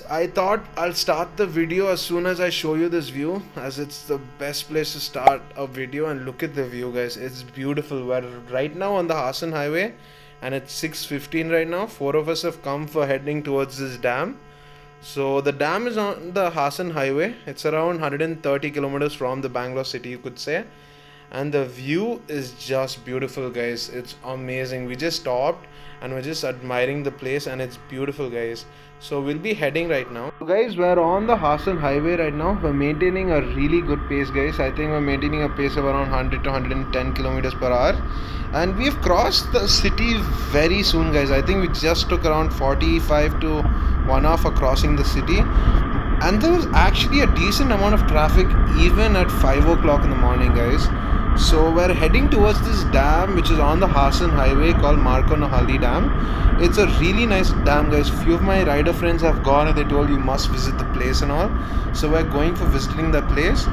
I thought I'll start the video as soon as I show you this view, as it's the best place to start a video. And look at the view, guys, it's beautiful. We're right now on the Hassan highway and it's 6:15 right now. Four of us have come for heading towards this dam. So the dam is on the Hassan highway. It's around 130 kilometers from the Bangalore city, you could say. And the view is just beautiful, guys. It's amazing. We just stopped and we're just admiring the place and it's beautiful, guys. So we'll be heading right now. So guys, we're on the Hassan highway right now. We're maintaining a really good pace, guys. I think we're maintaining a pace of around 100 to 110 kilometers per hour. And we've crossed the city very soon, guys. I think we just took around 45 to 1 hour for crossing the city. And there was actually a decent amount of traffic even at 5 o'clock in the morning, guys. So we're heading towards this dam which is on the Hassan highway called Marconnahully Dam. It's a really nice dam, guys. Few of my rider friends have gone and they told you must visit the place and all. So we're going for visiting that place.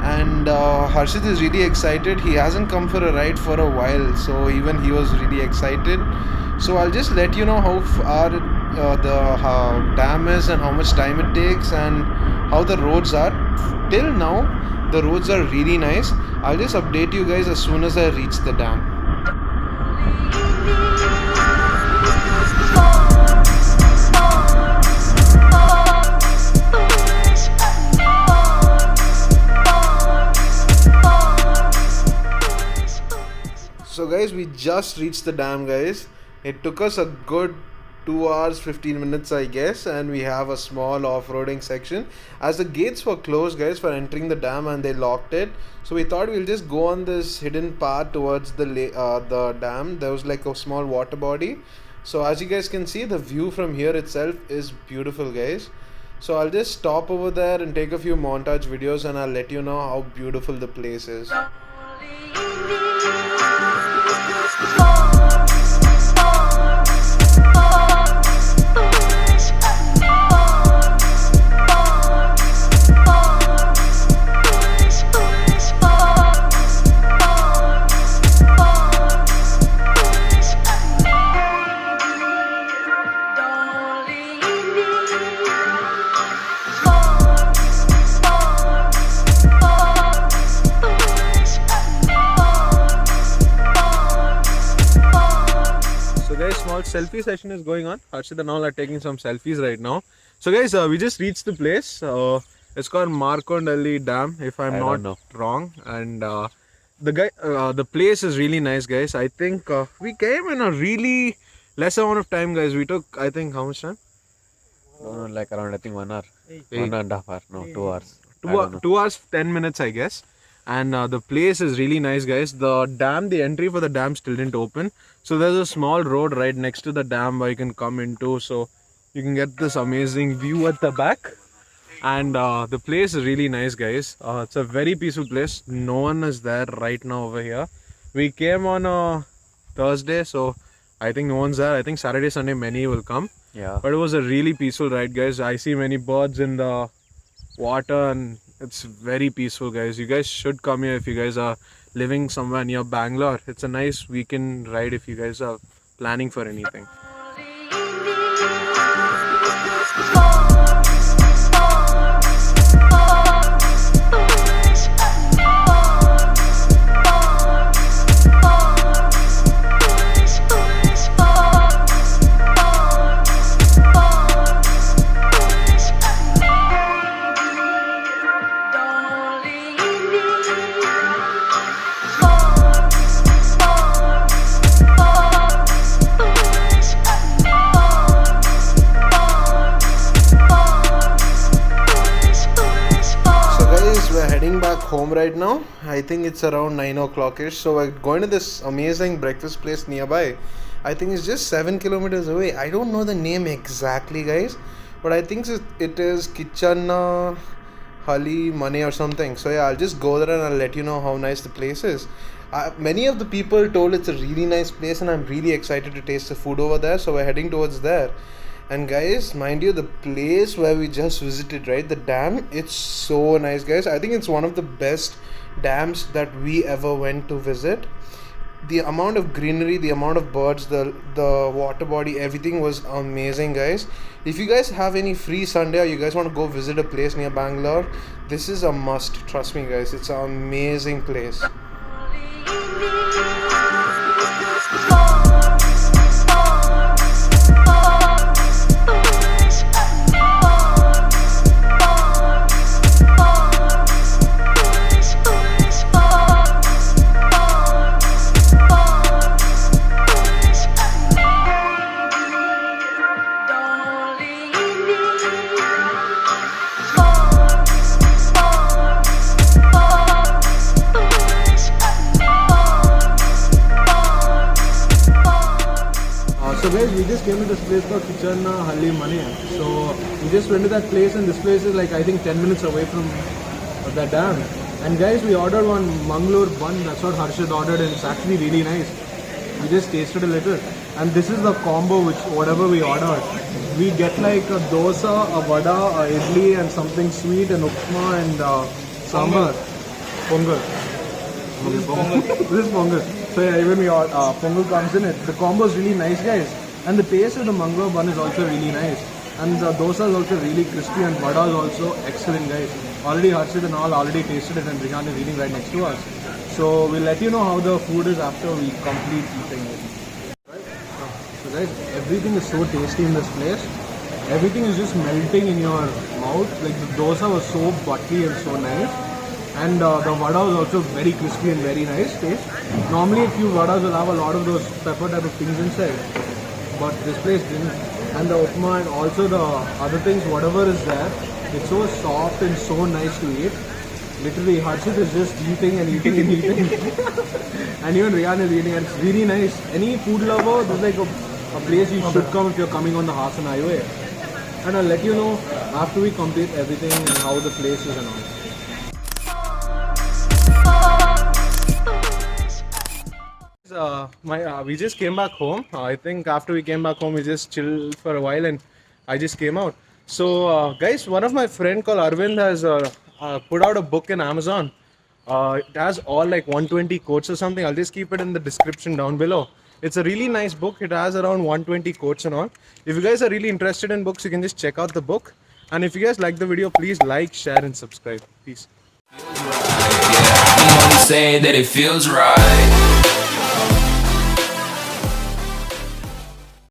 And Harshit is really excited. He hasn't come for a ride for a while, so even he was really excited. So I'll just let you know how far the dam is and how much time it takes and how the roads are. Till now, the roads are really nice. I'll just update you guys as soon as I reach the dam. So guys, we just reached the dam, guys. It took us a good 2 hours 15 minutes, I guess, and we have a small off-roading section as the gates were closed, guys, for entering the dam, and they locked it. So we thought we'll just go on this hidden path towards the dam. There was like a small water body. So as you guys can see, the view from here itself is beautiful, guys. So I'll just stop over there and take a few montage videos and I'll let you know how beautiful the place is. Small selfie session is going on. Harshit and all are taking some selfies right now. So guys, we just reached the place. It's called Marconnahully Dam, if I'm not wrong. And the place is really nice, guys. I think we came in a really less amount of time, guys. We took, I think, how much time? No, like around, I think 1 hour. 1.5 hours. No, 2 hours. 2 hours 10 minutes, I guess. And the place is really nice, guys. The dam, the entry for the dam still didn't open. So there's a small road right next to the dam where you can come into. So you can get this amazing view at the back. And the place is really nice, guys. It's a very peaceful place. No one is there right now over here. We came on a Thursday, so I think no one's there. I think Saturday, Sunday, many will come. Yeah. But it was a really peaceful ride, guys. I see many birds in the water and it's very peaceful, guys. You guys should come here if you guys are living somewhere near Bangalore. It's a nice weekend ride if you guys are planning for anything. Home right now. I think it's around 9 o'clock ish. So we're going to this amazing breakfast place nearby. I think it's just 7 kilometers away. I don't know the name exactly, guys, but I think it is Kitchenahully Money or something. So yeah, I'll just go there and I'll let you know how nice the place is. Many of the people told it's a really nice place and I'm really excited to taste the food over there. So we're heading towards there. And guys, mind you, the place where we just visited, right, the dam, it's so nice, guys. I think it's one of the best dams that we ever went to visit. the amount of greenery, the amount of birds, the water body, everything was amazing, guys. If you guys have any free Sunday or you guys want to go visit a place near Bangalore, this is a must. Trust me, guys, it's an amazing place. So guys, we just came to this place called Kichanna Halli Mane. So we just went to that place, and this place is like I think 10 minutes away from that dam. And guys, we ordered one Mangalore bun. That's what Harshad ordered, and it's actually really nice. We just tasted a little, and this is the combo which whatever we ordered. We get like a dosa, a vada, a idli, and something sweet, and upma and sambar. Pongal. This is Pongal. So yeah, even we Pongal comes in it. The combo is really nice, guys. And the taste of the mango bun is also really nice. And the dosa is also really crispy, and vada is also excellent, guys. Already Harshit and all already tasted it, and Rihan is eating right next to us. So we'll let you know how the food is after we complete eating it. Right? So guys, everything is so tasty in this place. Everything is just melting in your mouth. Like the dosa was so buttery and so nice. And the vada was also very crispy and very nice taste. Normally a few vadas will have a lot of those pepper type of things inside, but this place didn't. And the upma and also the other things, whatever is there, it's so soft and so nice to eat. Literally Harshit is just eating and eating and eating. And even Rihan is eating, and it's really nice. Any food lover, this is like a place you should come if you're coming on the Hassan Highway. And I'll let you know after we complete everything and how the place is and all. We just came back home. I think after we came back home, we just chilled for a while, and I just came out. So, guys, one of my friend called Arvind has put out a book in Amazon. It has all like 120 quotes or something. I'll just keep it in the description down below. It's a really nice book. It has around 120 quotes and all. If you guys are really interested in books, you can just check out the book. And if you guys like the video, please like, share, and subscribe. Peace. I'm only saying that it feels right.